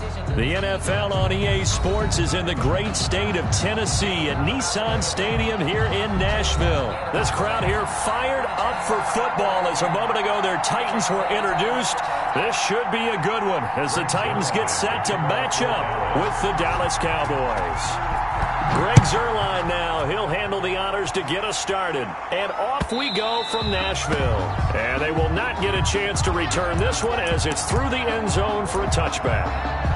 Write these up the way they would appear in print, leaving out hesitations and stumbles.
The NFL on EA Sports is in the great state of Tennessee at Nissan Stadium here in Nashville. This crowd here fired up for football as a moment ago their Titans were introduced. This should be a good one as the Titans get set to match up with the Dallas Cowboys. Greg Zuerlein now. He'll handle the honors to get us started. And off we go from Nashville. And they will not get a chance to return this one as it's through the end zone for a touchback.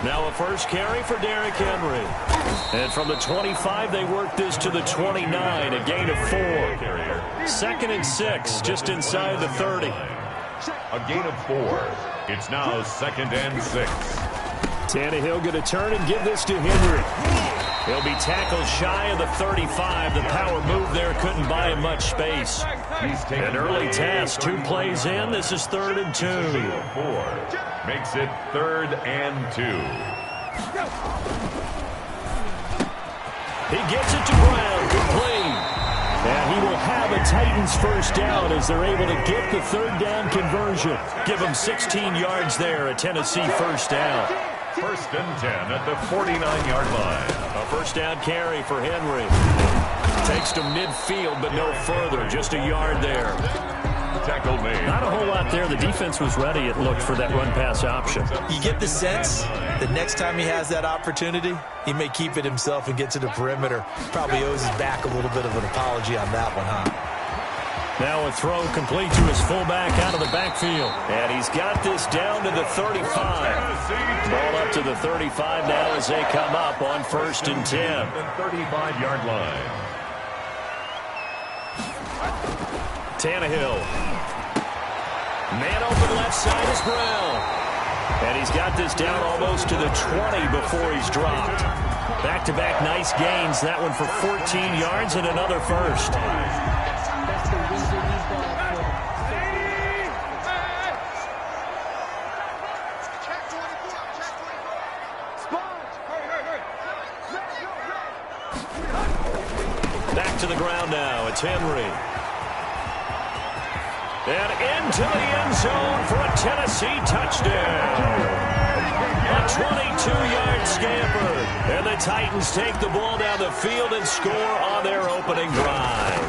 Now a first carry for Derrick Henry. And from the 25, they work this to the 29, a gain of 4. 2nd and 6, just inside the 30. A gain of 4. It's now 2nd and 6. Tannehill going to turn and give this to Henry. He'll be tackled shy of the 35. The power move there couldn't buy him much space. An early task, 2 plays in. This is 3rd and 2. 4 makes it 3rd and 2. He gets it to Brown, complete. And he will have a Titans first down as they're able to get the 3rd down conversion. Give him 16 yards there, a Tennessee first down. 1st and 10 at the 49-yard line. A first down carry for Henry. Takes to midfield, but no further. Just a yard there. Tackle made. Not a whole lot there. The defense was ready, it looked, for that run-pass option. You get the sense that next time he has that opportunity, he may keep it himself and get to the perimeter. Probably owes his back a little bit of an apology on that one, huh? Now a throw complete to his fullback out of the backfield. And he's got this down to the 35. Ball up to the 35 now as they come up on 1st and 10. 35-yard line. Tannehill. Man open left side is Brown. And he's got this down almost to the 20 before he's dropped. Back-to-back nice gains. That one for 14 yards and another first. Back to the ground now. It's Henry. And into the end zone for a Tennessee touchdown. A 22-yard scamper. And the Titans take the ball down the field and score on their opening drive.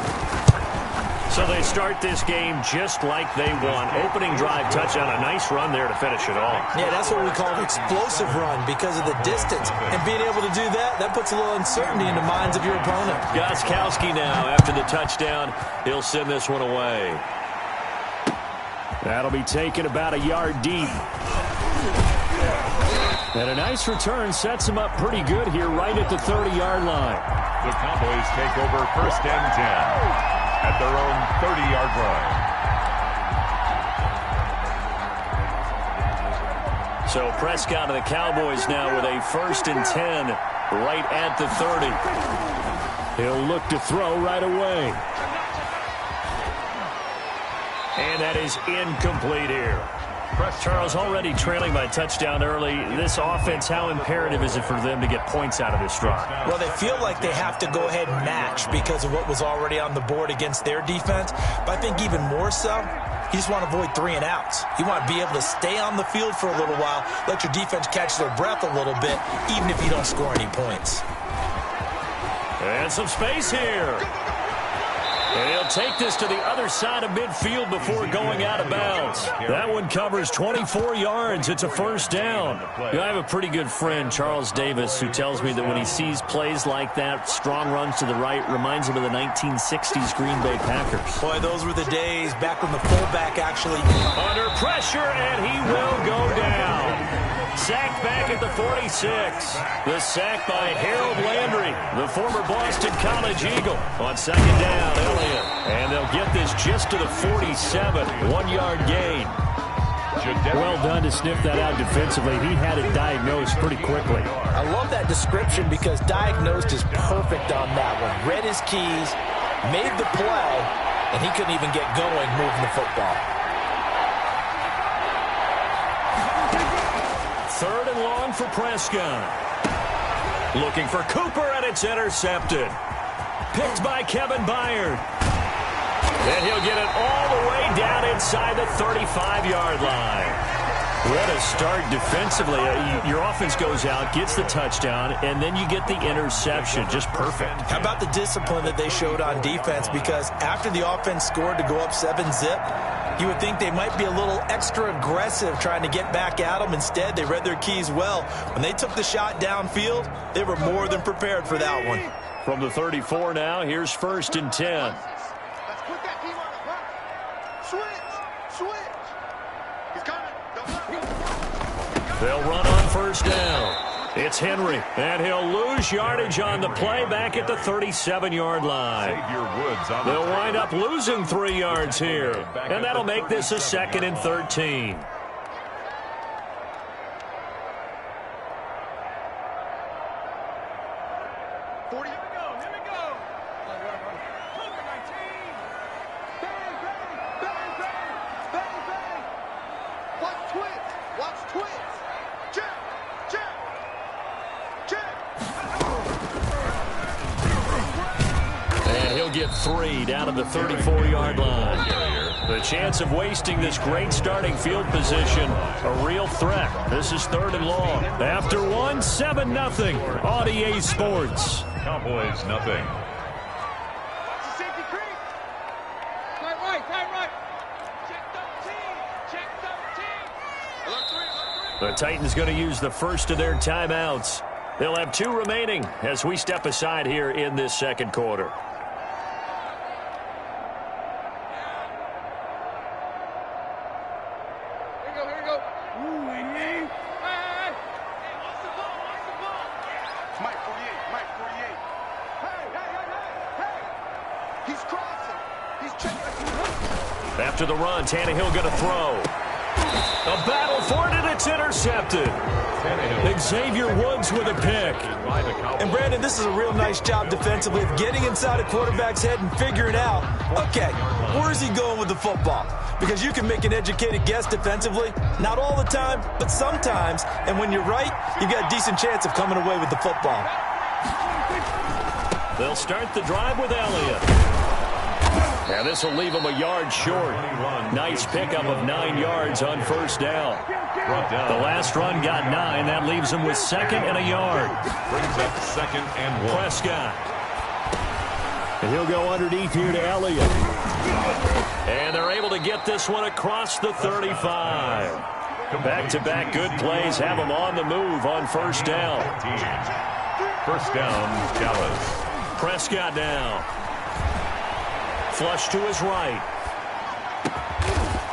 So they start this game just like they want. Opening drive touchdown, a nice run there to finish it off. Yeah, that's what we call an explosive run because of the distance. And being able to do that, that puts a little uncertainty in the minds of your opponent. Gostkowski now, after the touchdown, he'll send this one away. That'll be taken about a yard deep. And a nice return sets him up pretty good here right at the 30-yard line. The Cowboys take over 1st and 10 at their own 30-yard line. So Prescott of the Cowboys now with a 1st and 10 right at the 30. He'll look to throw right away. And that is incomplete here. Charles, already trailing by touchdown early. This offense, how imperative is it for them to get points out of this drive? Well, they feel like they have to go ahead and match because of what was already on the board against their defense. But I think even more so, you just want to avoid 3 and outs. You want to be able to stay on the field for a little while, let your defense catch their breath a little bit, even if you don't score any points. And some space here. And he'll take this to the other side of midfield before going out of bounds. That one covers 24 yards. It's a first down. You know, I have a pretty good friend, Charles Davis, who tells me that when he sees plays like that, strong runs to the right, reminds him of the 1960s Green Bay Packers. Boy, those were the days back when the fullback actually... Under pressure, and he will go down. Sacked back at the 46. The sack by Harold Landry, the former Boston College Eagle. On second down, Elliott. And they'll get this just to the 47. 1-yard gain. Well done to sniff that out defensively. He had it diagnosed pretty quickly. I love that description because diagnosed is perfect on that one. Read his keys, made the play, and he couldn't even get going moving the football. Third and long for Prescott. Looking for Cooper, and it's intercepted. Picked by Kevin Byard. And he'll get it all the way down inside the 35-yard line. What a start defensively. Your offense goes out, gets the touchdown, and then you get the interception. Just perfect. How about the discipline that they showed on defense? Because after the offense scored to go up 7-zip, you would think they might be a little extra aggressive trying to get back at them. Instead, they read their keys well. When they took the shot downfield, they were more than prepared for that one. From the 34 now, here's 1st and 10. They'll run on 1st down. It's Henry, and he'll lose yardage on the play back at the 37-yard line. They'll wind up losing 3 yards here, and that'll make this a 2nd and 13. Get 3 down to the 34-yard line. The chance of wasting this great starting field position, a real threat. This is 3rd and long. After 1, 7-0 on EA Sports. Cowboys nothing. The Titans going to use the first of their timeouts. They'll have 2 remaining as we step aside here in this 2nd quarter. After the run, Tannehill going to throw. A battle for it, and it's intercepted. Xavier Woods with a pick. And, Brandon, this is a real nice job defensively of getting inside a quarterback's head and figuring out, okay, where's he going with the football? Because you can make an educated guess defensively, not all the time, but sometimes. And when you're right, you've got a decent chance of coming away with the football. They'll start the drive with Elliott. And this will leave him a yard short. Nice pickup of 9 yards on 1st down. The last run got 9. That leaves him with 2nd and a yard. Brings up 2nd and 1. Prescott. And he'll go underneath here to Elliott. And they're able to get this one across the 35. Back-to-back good plays have him on the move on 1st down. 1st down, Dallas. Prescott now. Flush to his right.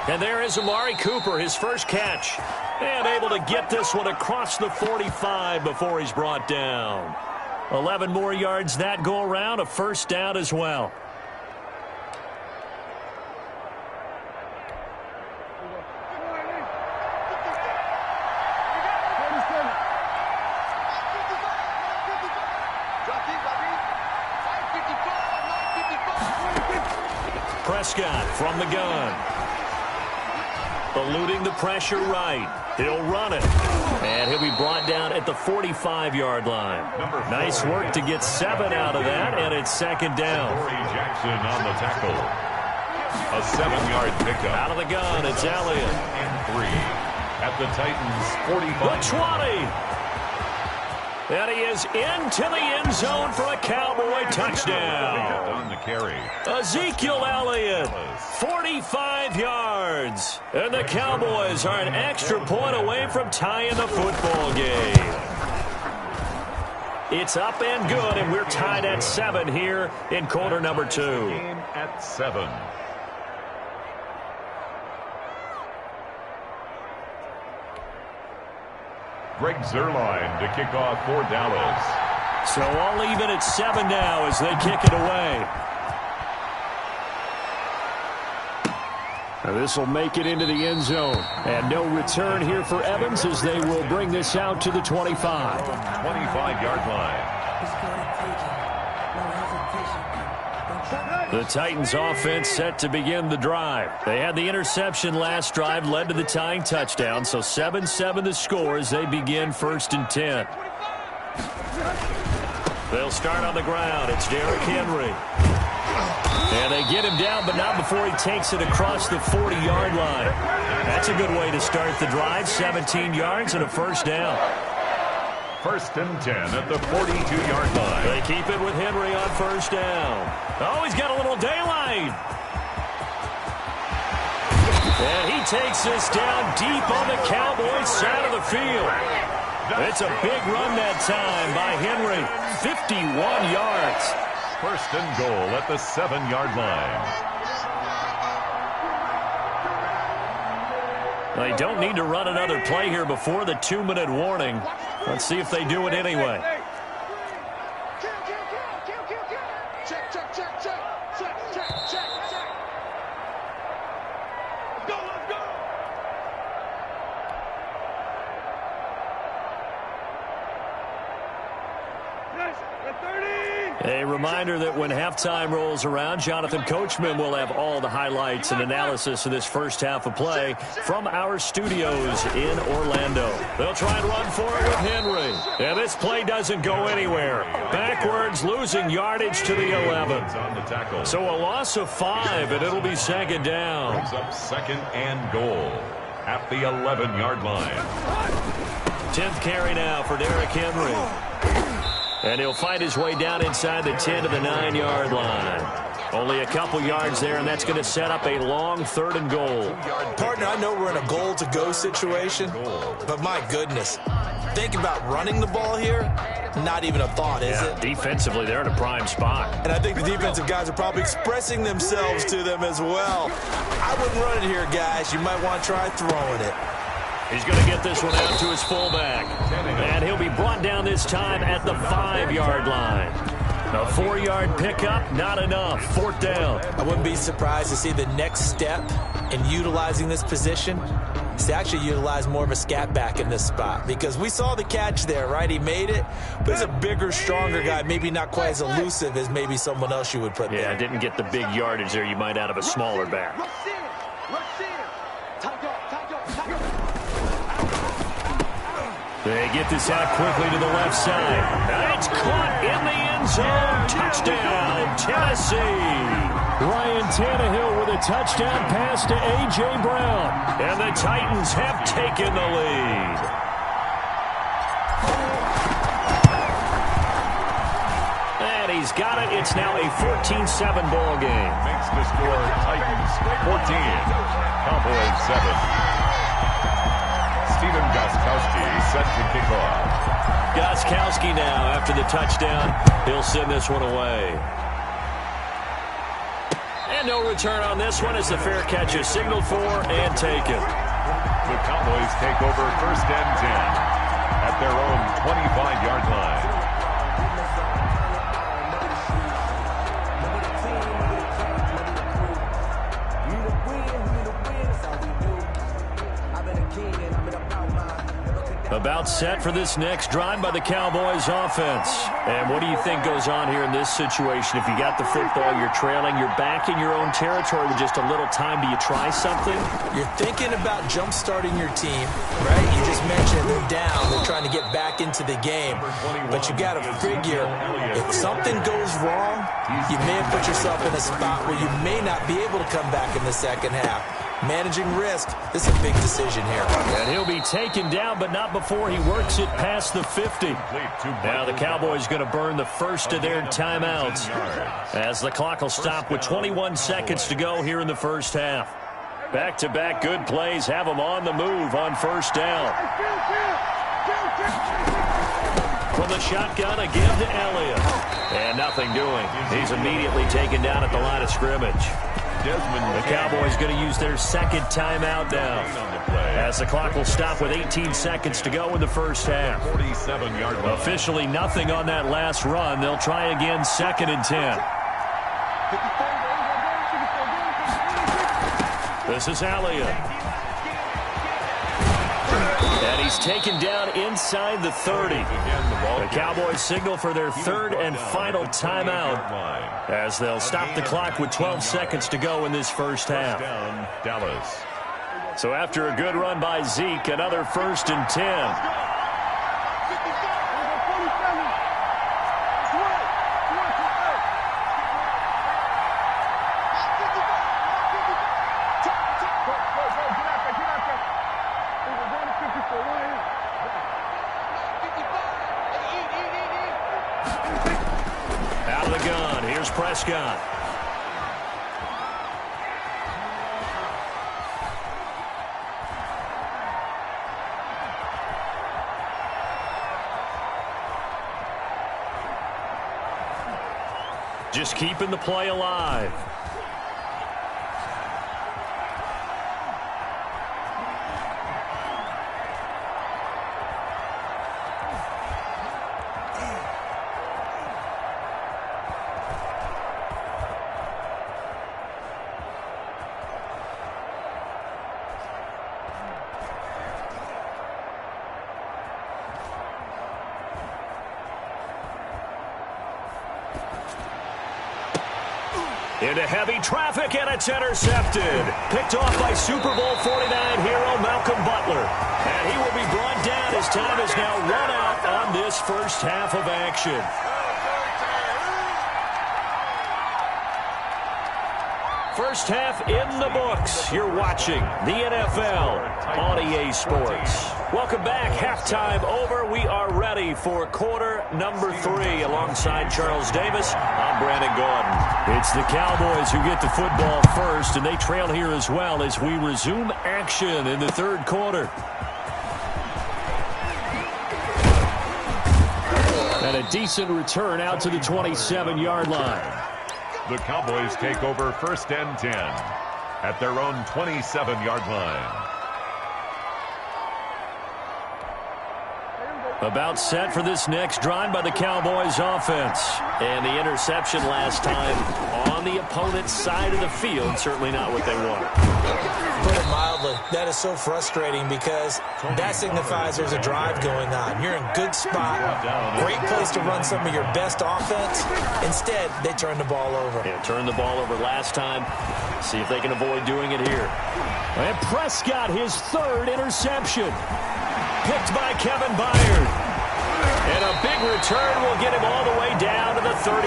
And there is Amari Cooper, his first catch. And able to get this one across the 45 before he's brought down. 11 more yards that go around, a 1st down as well. Prescott from the gun. Eluding the pressure right. He'll run it. And he'll be brought down at the 45-yard line. Nice work to get 7 out of that, and it's 2nd down. Corey Jackson on the tackle. A 7-yard pickup. Out of the gun, it's Elliott. And 3 at the Titans' 45. The 20. And he is into the end zone for a Cowboy touchdown. On the carry. Ezekiel Elliott, 45 yards. And the Cowboys are an extra point away from tying the football game. It's up and good, and we're tied at 7 here in quarter number 2. Game at 7. Greg Zuerlein to kick off for Dallas. So all even at 7 now as they kick it away. This will make it into the end zone. And no return here for Evans as they will bring this out to the 25. 25-yard line. The Titans offense set to begin the drive. They had the interception last drive, led to the tying touchdown. So 7-7 the score as they begin 1st and 10. They'll start on the ground. It's Derrick Henry. And they get him down, but not before he takes it across the 40-yard line. That's a good way to start the drive. 17 yards and a first down. 1st and 10 at the 42-yard line. They keep it with Henry on first down. Oh, he's got a little daylight. And he takes this down deep on the Cowboys side of the field. It's a big run that time by Henry. 51 yards. 1st and goal at the 7-yard line. They don't need to run another play here before the 2-minute warning. Let's see if they do it anyway. A reminder that when halftime rolls around, Jonathan Coachman will have all the highlights and analysis of this first half of play from our studios in Orlando. They'll try and run for it with Henry. And this play doesn't go anywhere. Backwards, losing yardage to the 11. So a loss of 5, and it'll be 2nd down. Brings up 2nd and goal at the 11-yard line. 10th carry now for Derrick Henry. And he'll find his way down inside the 10 to the 9-yard line. Only a couple yards there, and that's going to set up a long 3rd and goal. Partner, I know we're in a goal-to-go situation, but my goodness. Think about running the ball here. Not even a thought, is it? Defensively, they're in a prime spot. And I think the defensive guys are probably expressing themselves to them as well. I wouldn't run it here, guys. You might want to try throwing it. He's going to get this one out to his fullback. And he'll be brought down this time at the 5-yard line. A 4-yard pickup, not enough. 4th down. I wouldn't be surprised to see the next step in utilizing this position is to actually utilize more of a scat back in this spot. Because we saw the catch there, right? He made it. But he's a bigger, stronger guy. Maybe not quite as elusive as maybe someone else you would put there. Yeah, didn't get the big yardage there you might out of a smaller back. They get this out quickly to the left side. It's caught in the end zone. Touchdown, Tennessee. Ryan Tannehill with a touchdown pass to A.J. Brown. And the Titans have taken the lead. And he's got it. It's now a 14-7 ball game. Makes the score Titans 14, Cowboys 7. Stephen Gostkowski set to kick off. Gostkowski now after the touchdown. He'll send this one away. And no return on this one as the fair catch is signaled for and taken. The Cowboys take over 1st and 10 at their own 25-yard line. About set for this next drive by the Cowboys offense. And what do you think goes on here in this situation? If you got the football, you're trailing, you're back in your own territory with just a little time. Do you try something? You're thinking about jump-starting your team, right? You just mentioned they're down. They're trying to get back into the game. But you got to figure, if something goes wrong, you may have put yourself in a spot where you may not be able to come back in the second half. Managing risk, this is a big decision here. And he'll be taken down, but not before he works it past the 50. Now the Cowboys going to burn the first of their timeouts as the clock will stop with 21 seconds to go here in the first half. Back-to-back good plays have them on the move on first down. From the shotgun, a give to Elliott. And nothing doing. He's immediately taken down at the line of scrimmage. The Cowboys going to use their second timeout now, as the clock will stop with 18 seconds to go in the first half. Officially nothing on that last run. They'll try again, 2nd and 10. This is Elliott. And he's taken down inside the 30. The Cowboys signal for their 3rd and final timeout, as they'll stop the clock with 12 seconds to go in this first half. Dallas. So after a good run by Zeke, another 1st and 10. Out of the gun, here's Prescott. Just keeping the play alive. Into heavy traffic, and it's intercepted. Picked off by Super Bowl 49 hero Malcolm Butler. And he will be brought down as time has now run out on this first half of action. First half in the books. You're watching the NFL on EA Sports. Welcome back. Halftime over. We are ready for quarter number 3. Alongside Charles Davis, I'm Brandon Gordon. It's the Cowboys who get the football first, and they trail here as well as we resume action in the 3rd quarter. And a decent return out to the 27-yard line. The Cowboys take over 1st and 10 at their own 27-yard line. About set for this next drive by the Cowboys offense. And the interception last time on the opponent's side of the field. Certainly not what they wanted. Put it mildly, that is so frustrating because that signifies there's a drive going on. You're in good spot. Great place to run some of your best offense. Instead, they turn the ball over. Yeah, turned the ball over last time. See if they can avoid doing it here. And Prescott, his 3rd interception. Picked by Kevin Byard. And a big return will get him all the way down to the 35.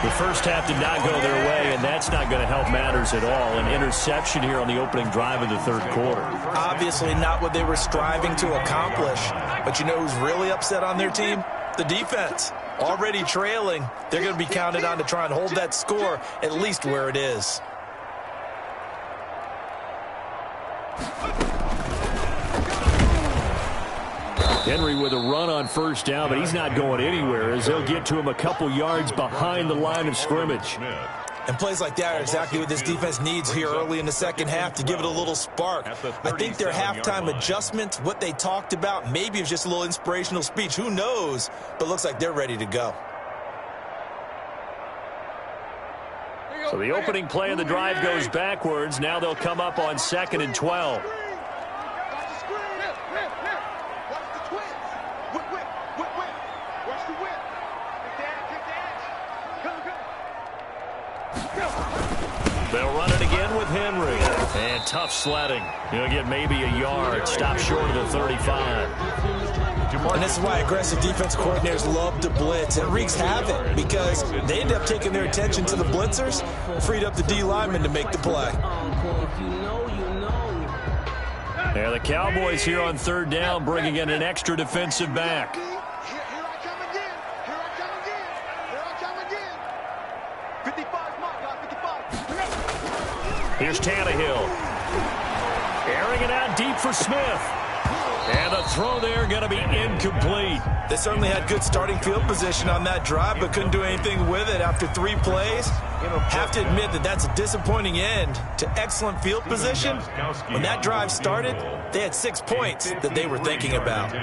The first half did not go their way, and that's not going to help matters at all. An interception here on the opening drive of the 3rd quarter. Obviously not what they were striving to accomplish. But you know who's really upset on their team? The defense. Already trailing. They're going to be counted on to try and hold that score at least where it is. Henry with a run on 1st down, but he's not going anywhere as they'll get to him a couple yards behind the line of scrimmage. And plays like that are exactly what this defense needs here early in the 2nd half to give it a little spark. I think their halftime adjustments, what they talked about, maybe it was just a little inspirational speech. Who knows? But looks like they're ready to go. So the opening play of the drive goes backwards. Now they'll come up on 2nd and 12. They'll run it again with Henry. And tough sledding. He'll get maybe a yard. Stop short of the 35. And this is why aggressive defense coordinators love to blitz. It wreaks havoc because they end up taking their attention to the blitzers, freed up the D lineman to make the play. Yeah, the Cowboys here on 3rd down, bringing in an extra defensive back. Here's Tannehill. Airing it out deep for Smith. And the throw there going to be incomplete. They certainly had good starting field position on that drive, but couldn't do anything with it after 3 plays. Have to admit that that's a disappointing end to excellent field position. When that drive started, they had 6 points that they were thinking about.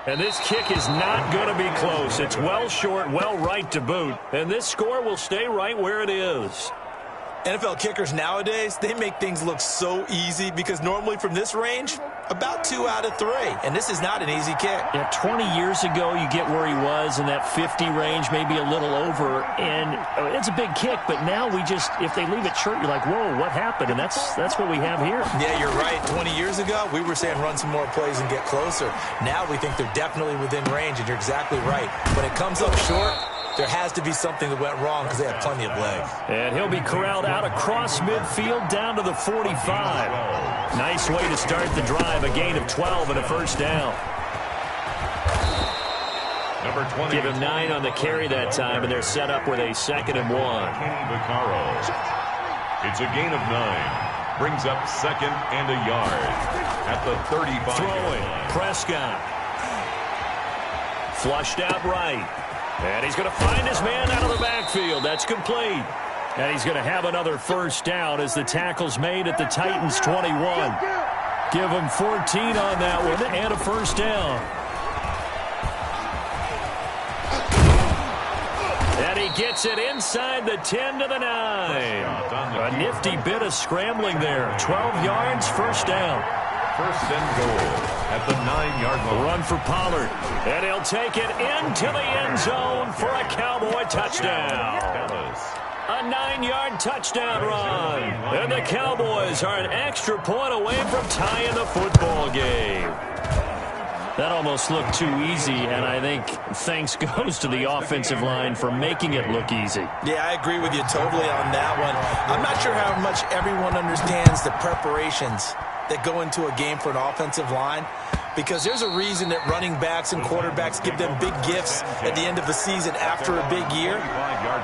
And this kick is not going to be close. It's well short, well right to boot. And this score will stay right where it is. NFL kickers nowadays, they make things look so easy because normally from this range, about 2 out of 3. And this is not an easy kick. Yeah, 20 years ago, you get where he was in that 50 range, maybe a little over. And it's a big kick, but now we just, if they leave it short, you're like, whoa, what happened? And that's what we have here. Yeah, you're right. 20 years ago, we were saying run some more plays and get closer. Now we think they're definitely within range, and you're exactly right. When it comes up short, there has to be something that went wrong because they have plenty of legs. And he'll be corralled out across midfield down to the 45. Nice way to start the drive. A gain of 12 and a first down. Number 20. Give him 9 on the carry that time, and they're set up with a 2nd and 1. It's a gain of 9. Brings up 2nd and a yard at the 35. Throwing. Prescott. Flushed out right. And he's going to find his man out of the backfield. That's complete. And he's going to have another first down as the tackle's made at the Titans' 21. Give him 14 on that one and a first down. And he gets it inside the 10 to the 9. A nifty bit of scrambling there. 12 yards, first down. First and goal at the 9-yard line. Run for Pollard. And he'll take it into the end zone for a Cowboy touchdown. A 9-yard touchdown run. And the Cowboys are an extra point away from tying the football game. That almost looked too easy, and I think thanks goes to the offensive line for making it look easy. Yeah, I agree with you totally on that one. I'm not sure how much everyone understands the preparations that go into a game for an offensive line, because there's a reason that running backs and quarterbacks give them big gifts at the end of the season after a big year.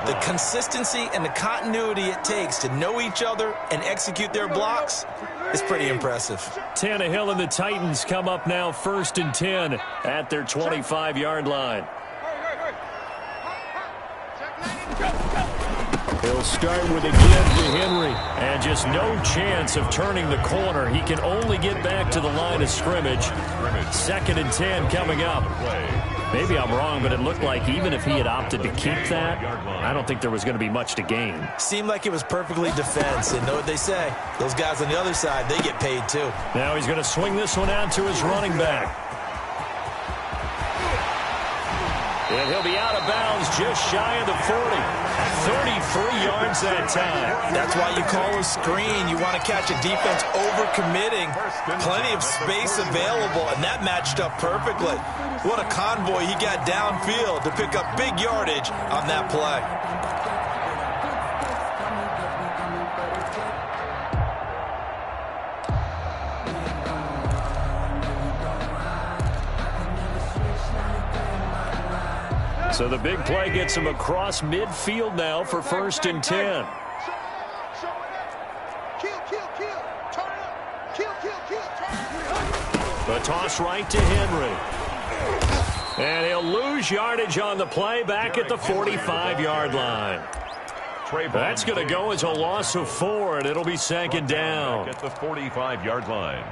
The consistency and the continuity it takes to know each other and execute their blocks is pretty impressive. Tannehill and the Titans come up now 1st and 10 at their 25-yard line. He'll start with a give to Henry. And just no chance of turning the corner. He can only get back to the line of scrimmage. 2nd and 10 coming up. Maybe I'm wrong, but it looked like even if he had opted to keep that, I don't think there was going to be much to gain. Seemed like it was perfectly defense. And know what they say? Those guys on the other side, they get paid too. Now he's going to swing this one out to his running back. And he'll be out of bounds just shy of the 40. 33 yards that time. That's why you call a screen. You want to catch a defense overcommitting. Plenty of space available, and that matched up perfectly. What a convoy he got downfield to pick up big yardage on that play. So the big play gets him across midfield now for 1st and 10. The toss right to Henry. And he'll lose yardage on the play back at the 45-yard line. That's going to go as a loss of 4, and it'll be 2nd down. At the 45-yard line.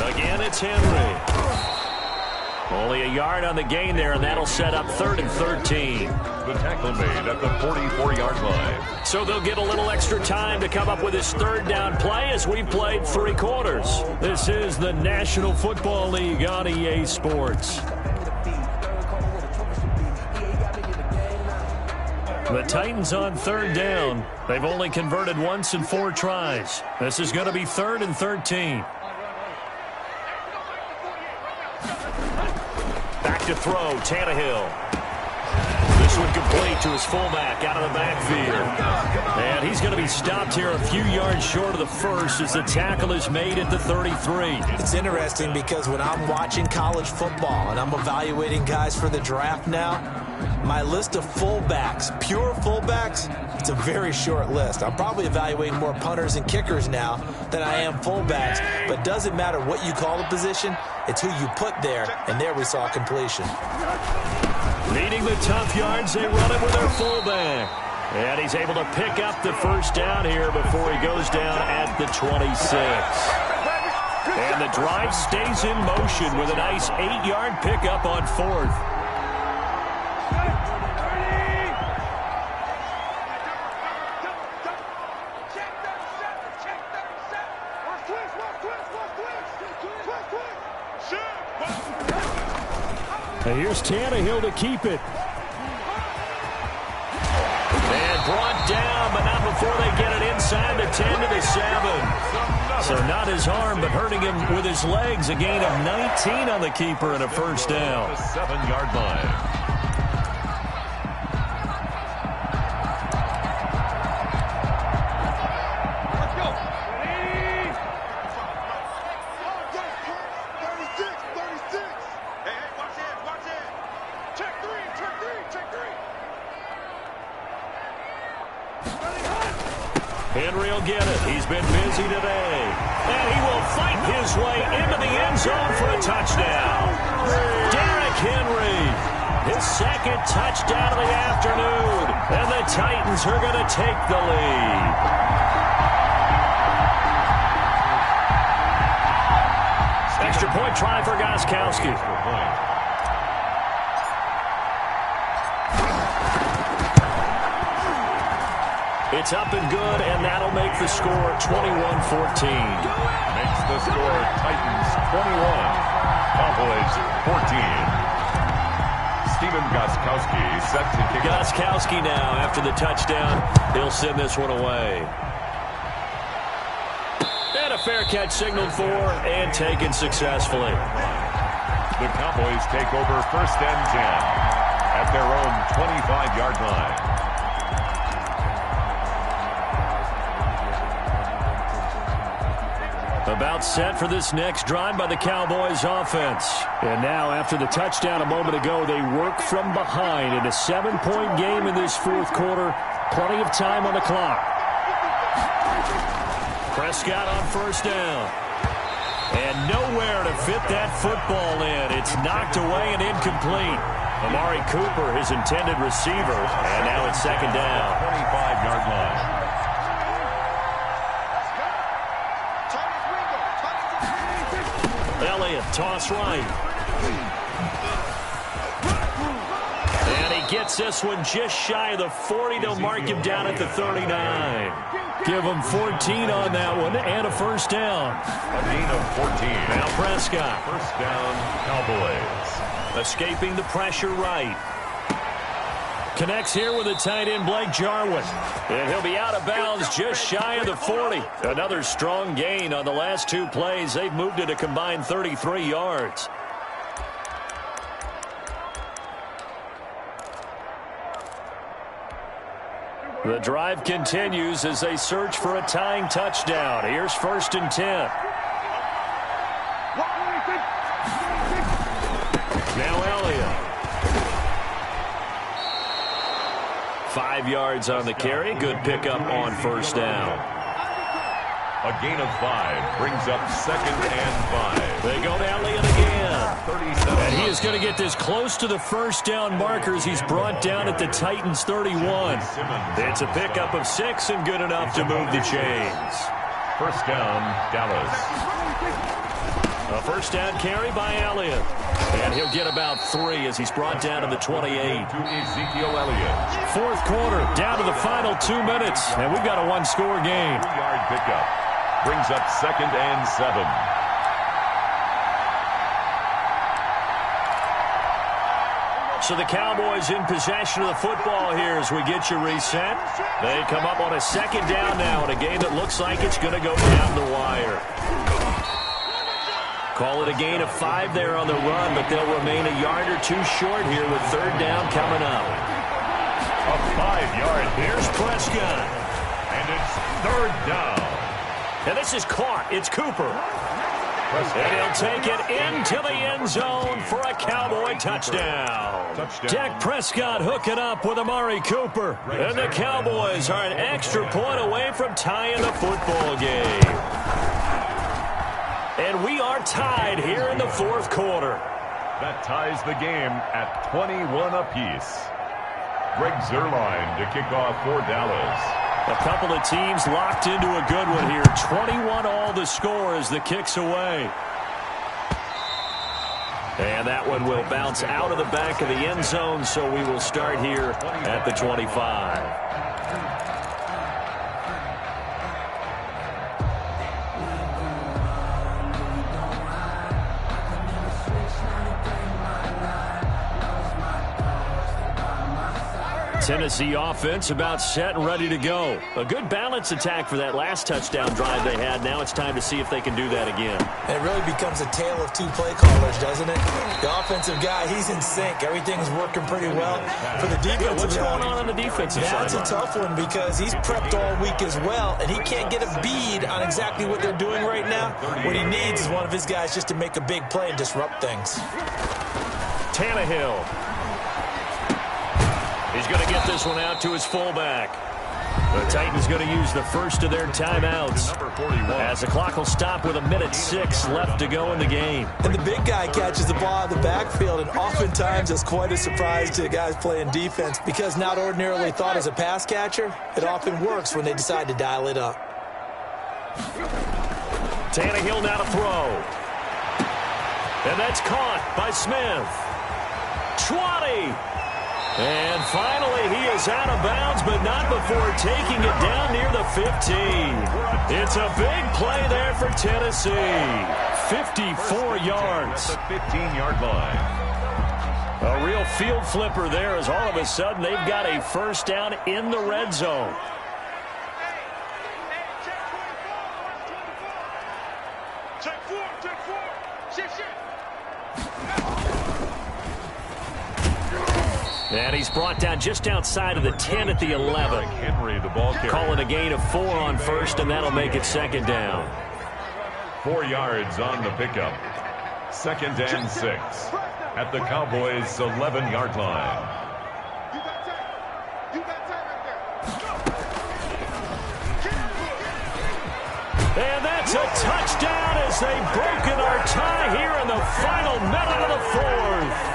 Again, it's Henry. Only a yard on the gain there, and that'll set up 3rd and 13. The tackle made at the 44-yard line. So they'll get a little extra time to come up with his 3rd down play as we've played 3 quarters. This is the National Football League on EA Sports. The Titans on 3rd down. They've only converted once in 4 tries. This is going to be 3rd and 13. to throw. Tannehill. This one complete to his fullback out of the backfield. And he's going to be stopped here a few yards short of the first as the tackle is made at the 33. It's interesting because when I'm watching college football and I'm evaluating guys for the draft now, my list of fullbacks, pure fullbacks, it's a very short list. I'm probably evaluating more punters and kickers now than I am fullbacks, but it doesn't matter what you call the position, it's who you put there, and there we saw completion. Needing the tough yards, they run it with their fullback. And he's able to pick up the first down here before he goes down at the 26. And the drive stays in motion with a nice 8-yard pickup on fourth. And here's Tannehill to keep it. And brought down, but not before they get it inside the 10 to the 7. So not his arm, but hurting him with his legs. A gain of 19 on the keeper and a first down. The 7-yard line. Henry will get it. He's been busy today. And he will fight his way into the end zone for a touchdown. Derrick Henry, his second touchdown of the afternoon. And the Titans are going to take the lead. Extra point try for Gostkowski. It's up and good, and that'll make the score 21-14. Makes the score Titans 21, Cowboys 14. Stephen Gostkowski set to kick off. Gostkowski now, after the touchdown, he'll send this one away. And a fair catch signaled for and taken successfully. The Cowboys take over 1st and 10 at their own 25-yard line. About set for this next drive by the Cowboys offense. And now, after the touchdown a moment ago, they work from behind in a 7-point game in this fourth quarter. Plenty of time on the clock. Prescott on first down. And nowhere to fit that football in. It's knocked away and incomplete. Amari Cooper, his intended receiver. And now it's second down. 25-yard line. Elliott, toss right. And he gets this one just shy of the 40. They'll mark him down at the 39. Give him 14 on that one and a first down. A gain of 14. Now Prescott. First down, Cowboys. Escaping the pressure right. Connects here with the tight end, Blake Jarwin. And he'll be out of bounds just shy of the 40. Another strong gain on the last two plays. They've moved it a combined 33 yards. The drive continues as they search for a tying touchdown. Here's 1st and 10. Now Elliott. 5 yards on the carry. Good pickup on first down. A gain of 5 brings up 2nd and 5. They go to Elliott again. 37. And he is going to get this close to the first down markers. He's brought down at the Titans 31. It's a pickup of 6 and good enough to move the chains. First down, Dallas. A first down carry by Elliott. And he'll get about 3 as he's brought down to the 28. To Ezekiel Elliott. Fourth quarter, down to the final 2 minutes. And we've got a one-score game. 2-yard pickup. Brings up 2nd and 7. So the Cowboys in possession of the football here as we get you reset. They come up on a second down now in a game that looks like it's going to go down the wire. Call it a gain of 5 there on the run, but they'll remain a yard or two short here with third down coming up. A 5-yard. Here's Prescott. And it's third down. And this is caught. It's Cooper. And he'll take it into the end zone for a Cowboy touchdown. Dak Prescott hooking up with Amari Cooper. And the Cowboys are an extra point away from tying the football game. And we are tied here in the fourth quarter. That ties the game at 21 apiece. Greg Zuerlein to kick off for Dallas. A couple of teams locked into a good one here. 21 all the score as the kick's away. And that one will bounce out of the back of the end zone, so we will start here at the 25. Tennessee offense about set and ready to go. A good balance attack for that last touchdown drive they had. Now it's time to see if they can do that again. And it really becomes a tale of two play callers, doesn't it? The offensive guy, he's in sync. Everything's working pretty well. For the defensive what's guy, going on the defensive side? That's a tough one because he's prepped all week as well, and he can't get a bead on exactly what they're doing right now. What he needs is one of his guys just to make a big play and disrupt things. Tannehill. He's going to get this one out to his fullback. The Titans going to use the first of their timeouts as the clock will stop with 1:06 left to go in the game. And the big guy catches the ball out of the backfield, and oftentimes it's quite a surprise to the guys playing defense because not ordinarily thought as a pass catcher, it often works when they decide to dial it up. Tannehill now to throw. And that's caught by Smith. 20. And finally, he is out of bounds, but not before taking it down near the 15. It's a big play there for Tennessee. 54 yards. The 15-yard line. A real field flipper there as all of a sudden they've got a first down in the red zone. And he's brought down just outside of the 10 at the 11. Henry, the ball carrier. Calling a gain of 4 on first, and that'll make it second down. 4 yards on the pickup. Second and 6 at the Cowboys' 11-yard line. And that's a touchdown as they've broken our tie here in the final minute of the fourth.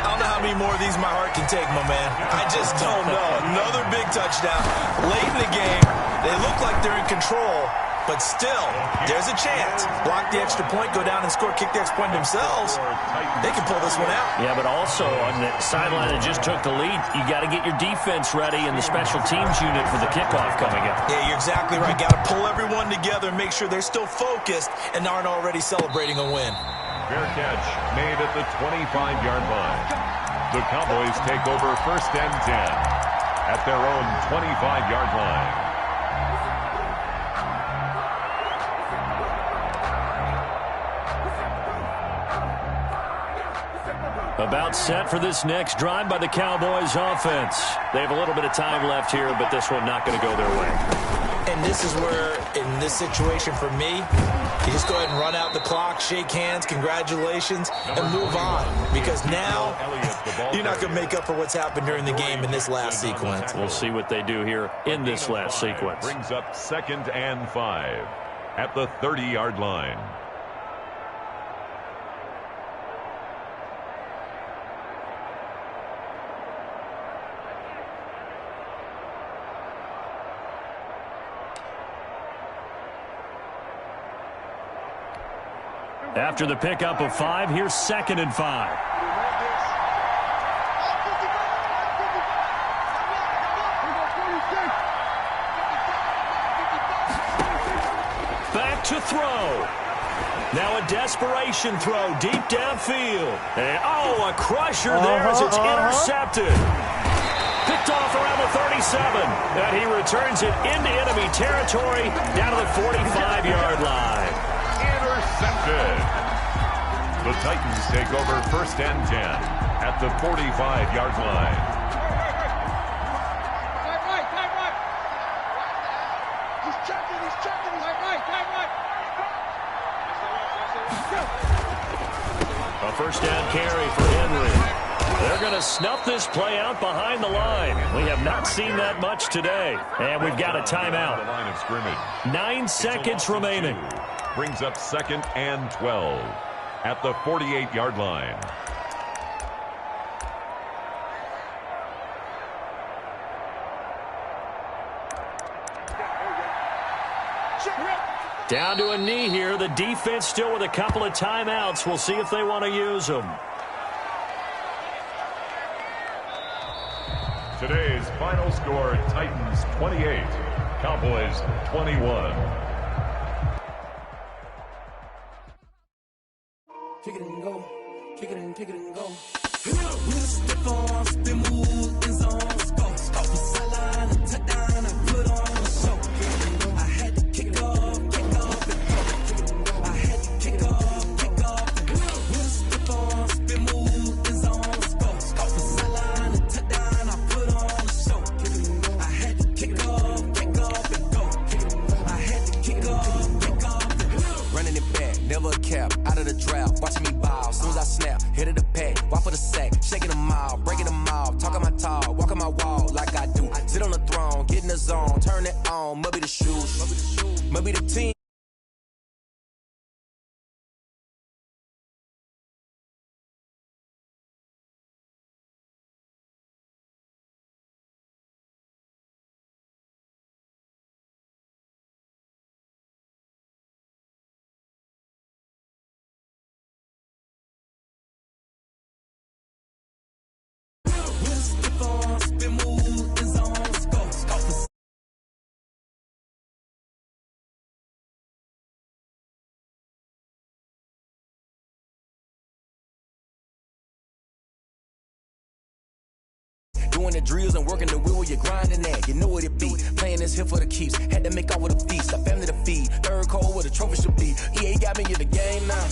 I don't know how many more of these my heart can take, my man. I just don't know. Another big touchdown. Late in the game, they look like they're in control, but still, there's a chance. Block the extra point, go down and score, kick the extra point themselves. They can pull this one out. Yeah, but also on the sideline that just took the lead, you got to get your defense ready and the special teams unit for the kickoff coming up. Yeah, you're exactly right. Got to pull everyone together and make sure they're still focused and aren't already celebrating a win. Fair catch made at the 25-yard line. The Cowboys take over first and 10 at their own 25-yard line. About set for this next drive by the Cowboys offense. They have a little bit of time left here, but this one not going to go their way. And this is where, in this situation for me, you just go ahead and run out the clock, shake hands, congratulations, and move on. Because now, you're not going to make up for what's happened during the game in this last sequence. We'll see what they do here in this last sequence. Brings up second and 5 at the 30-yard line. After the pickup of 5, here's second and 5. Back to throw. Now a desperation throw deep downfield. And, oh, a crusher there as it's intercepted. Picked off around the 37. And he returns it into enemy territory down to the 45-yard line. Intercepted. The Titans take over first and 10 at the 45-yard line. A first down carry for Henry. They're going to snuff this play out behind the line. We have not seen that much today. And we've got a timeout. The line of scrimmage. 9 seconds remaining. Brings up second and 12 at the 48-yard line. Down to a knee here. The defense still with a couple of timeouts. We'll see if they want to use them. Today's final score, Titans 28, Cowboys 21. Kick it and go, kick it and go. We'll step on, spin, move, in zone, scope, sideline, and touchdown, I put on a show. I had to kick off, and go. I had to kick off, and go. We'll step on, spin, move, in zone, scope, sideline, and touchdown, I put on a show. I had to kick off, and go. I had to kick off, and go. Running it back, never a cap, out of the drought, watching me ball, soon as I snap, hit of the pack, walk for the sack, shaking them out, breaking them out, talking my talk, walking my wall like I do, sit on the throne, get in the zone, turn it on, maybe the shoes, maybe the team. Doing the drills and working the wheel where you're grinding at. You know what it be. Playing this here for the keeps. Had to make out with a feast. A family to feed. Third cold where the trophy should be. EA got me in the game now.